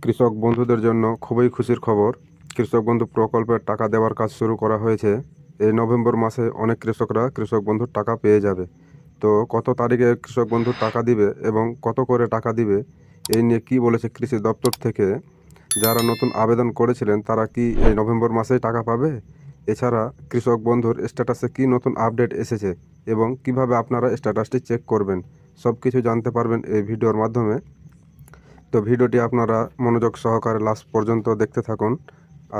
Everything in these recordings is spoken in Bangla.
কৃষক বন্ধুদের জন্য খুবই খুশির খবর। কৃষক বন্ধু প্রকল্পের টাকা দেওয়ার কাজ শুরু করা হয়েছে। এই নভেম্বর মাসে অনেক কৃষকরা কৃষক বন্ধুর টাকা পেয়ে যাবে। তো কত তারিখে কৃষক বন্ধুর টাকা দিবে এবং কত করে টাকা দিবে, এই নিয়ে কি বলেছে কৃষি দপ্তর থেকে? যারা নতুন আবেদন করেছিলেন তারা কি এই নভেম্বর মাসেই টাকা পাবে? এছাড়া কৃষক বন্ধুর স্ট্যাটাসে কি নতুন আপডেট এসেছে এবং কিভাবে আপনারা স্ট্যাটাসটি চেক করবেন, সব কিছু জানতে পারবেন এই ভিডিওর মাধ্যমে। তো ভিডিওটি আপনারা মনোযোগ সহকারে লাস্ট পর্যন্ত দেখতে থাকুন।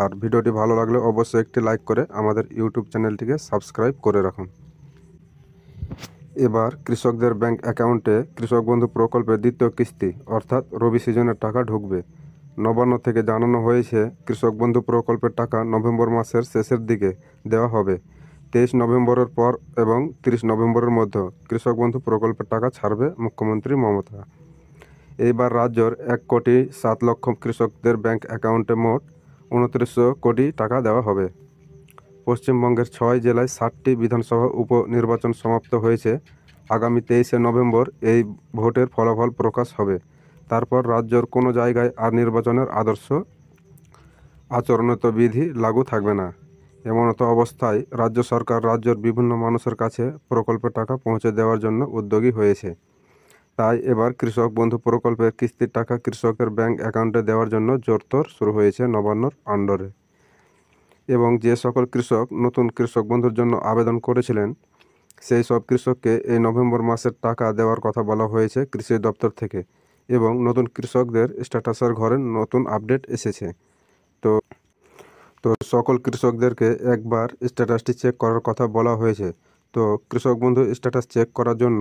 আর ভিডিওটি ভালো লাগলে অবশ্যই একটি লাইক করে আমাদের ইউটিউব চ্যানেলটিকে সাবস্ক্রাইব করে রাখুন। এবার কৃষকদের ব্যাংক অ্যাকাউন্টে কৃষক বন্ধু প্রকল্পের দ্বিতীয় কিস্তি অর্থাৎ রবি সিজনের টাকা ঢুকবে। নবান্ন থেকে জানানো হয়েছে কৃষক বন্ধু প্রকল্পের টাকা নভেম্বর মাসের শেষের দিকে দেওয়া হবে। 23 নভেম্বরের পর এবং 30 নভেম্বরের মধ্যে কৃষক বন্ধু প্রকল্পের টাকা ছাড়বে মুখ্যমন্ত্রী মমতা। এইবার রাজ্যের 1,07,00,000 কৃষকদের ব্যাংক অ্যাকাউন্টে মোট 2900 কোটি টাকা দেওয়া হবে। পশ্চিমবঙ্গের 6 জেলায় 7টি বিধানসভা উপনির্বাচন সমাপ্ত হয়েছে। আগামী 23 নভেম্বর এই ভোটের ফলাফল প্রকাশ হবে। তারপর রাজ্যের কোনো জায়গায় আর নির্বাচনের আদর্শ আচরণগত বিধি লাগু থাকবে না। এমনত অবস্থায় রাজ্য সরকার রাজ্যের বিভিন্ন মানুষের কাছে প্রকল্পের টাকা পৌঁছে দেওয়ার জন্য উদ্যোগী হয়েছে। তাই এবার কৃষক বন্ধু প্রকল্পের কিস্তির টাকা কৃষকের ব্যাংক অ্যাকাউন্টে দেওয়ার জন্য জোরতোর শুরু হয়েছে নবান্নর আন্ডারে। এবং যে সকল কৃষক নতুন কৃষক বন্ধুর জন্য আবেদন করেছিলেন সেই সব কৃষককে এই নভেম্বর মাসের টাকা দেওয়ার কথা বলা হয়েছে কৃষি দপ্তর থেকে। এবং নতুন কৃষকদের স্ট্যাটাসের ঘরে নতুন আপডেট এসেছে। তো তো সকল কৃষকদেরকে একবার স্ট্যাটাসটি চেক করার কথা বলা হয়েছে। তো কৃষক বন্ধু স্ট্যাটাস চেক করার জন্য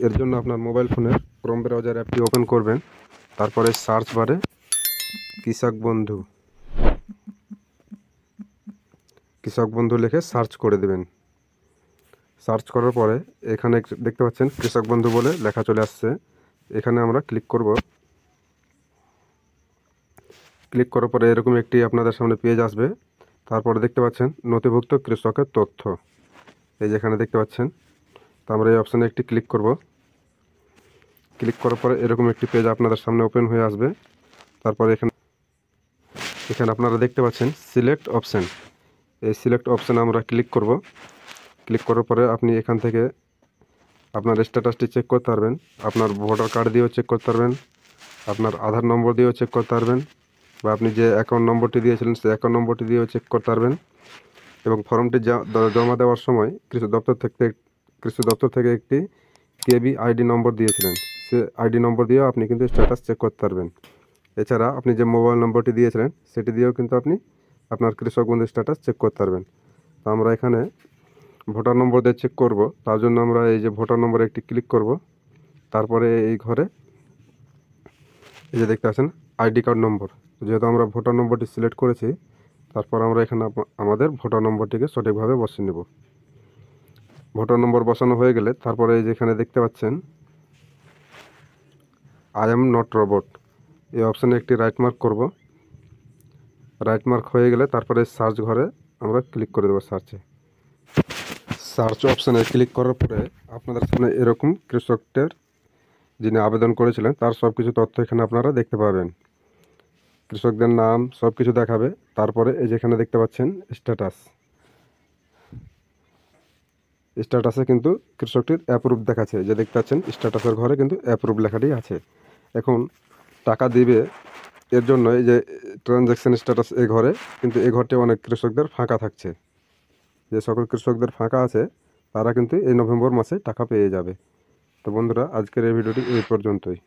এর জন্য আপনার মোবাইল ফোনের ক্রোম ব্রাউজার অ্যাপটি ওপেন করবেন। তারপরে সার্চ বারে কৃষক বন্ধু লিখে সার্চ করে দেবেন। সার্চ করার পরে এখানে দেখতে পাচ্ছেন কৃষক বন্ধু বলে লেখা চলে আসছে। এখানে আমরা ক্লিক করব। ক্লিক করার পরে এরকম একটি আপনাদের সামনে পেজ আসবে। তারপরে দেখতে পাচ্ছেন নথিভুক্ত কৃষকের তথ্য, এই যেখানে দেখতে পাচ্ছেন। তো আমরা এই অপশানে একটি ক্লিক করব। ক্লিক করার পরে এরকম একটি পেজ আপনাদের সামনে ওপেন হয়ে আসবে। তারপরে এখানে আপনারা দেখতে পাচ্ছেন সিলেক্ট অপশান। এই সিলেক্ট অপশানে আমরা ক্লিক করব। ক্লিক করার পরে আপনি এখান থেকে আপনার স্ট্যাটাসটি চেক করতে পারবেন। আপনার ভোটার কার্ড দিয়েও চেক করতে পারবেন, আপনার আধার নম্বর দিয়েও চেক করতে পারবেন, বা আপনি যে অ্যাকাউন্ট নম্বরটি দিয়েছিলেন সেই অ্যাকাউন্ট নম্বরটি দিয়েও চেক করতে পারবেন। এবং ফর্মটি জমা দেওয়ার সময় কৃষি দপ্তর থেকে একটি কেবি আইডি নম্বর দিয়েছিলেন, সে আইডি নম্বর দিয়েও আপনি কিন্তু স্ট্যাটাস চেক করতে পারবেন। এছাড়া আপনি যে মোবাইল নম্বরটি দিয়েছিলেন সেটি দিয়েও কিন্তু আপনি আপনার কৃষক বন্ধু স্ট্যাটাস চেক করতে পারবেন। তো আমরা এখানে ভোটার নম্বর দিয়ে চেক করব। তার জন্য আমরা এই যে ভোটার নম্বরে একটি ক্লিক করব। তারপরে এই ঘরে এই যে দেখতে পাচ্ছেন আইডি কার্ড নম্বর, যেহেতু আমরা ভোটার নম্বরটি সিলেক্ট করেছি, তারপর আমরা এখানে আমাদের ভোটার নম্বরটিকে সঠিকভাবে বসিয়ে নেব। ভোটার নম্বর বসানো হয়ে গেলে তারপরে এই যেখানে দেখতে পাচ্ছেন আই এম নট রোবট, এই অপশানে একটি রাইট মার্ক করব। রাইট মার্ক হয়ে গেলে তারপরে সার্চ ঘরে আমরা ক্লিক করে দেবো। সার্চ অপশানে ক্লিক করার পরে আপনাদের সামনে এরকম কৃষকদের যিনি আবেদন করেছিলেন তার সব কিছু তথ্য এখানে আপনারা দেখতে পাবেন। কৃষকদের নাম সব কিছু দেখাবে। তারপরে এই যেখানে দেখতে পাচ্ছেন স্ট্যাটাসে কিন্তু কৃষকটির অ্যাপ্রুভ দেখাচ্ছে, যে দেখতে পাচ্ছেন স্ট্যাটাসের ঘরে কিন্তু অ্যাপ্রুভ লেখাটি আছে। এখন টাকা দিবে এর জন্য এই যে ট্রানজ্যাকশন স্ট্যাটাস এই ঘরে, কিন্তু এই ঘরটি অনেক কৃষকদের ফাঁকা থাকছে। যে সকল কৃষকদের ফাঁকা আছে তারা কিন্তু এই নভেম্বর মাসে টাকা পেয়ে যাবে। তো বন্ধুরা, আজকের এই ভিডিওটি এই পর্যন্তই।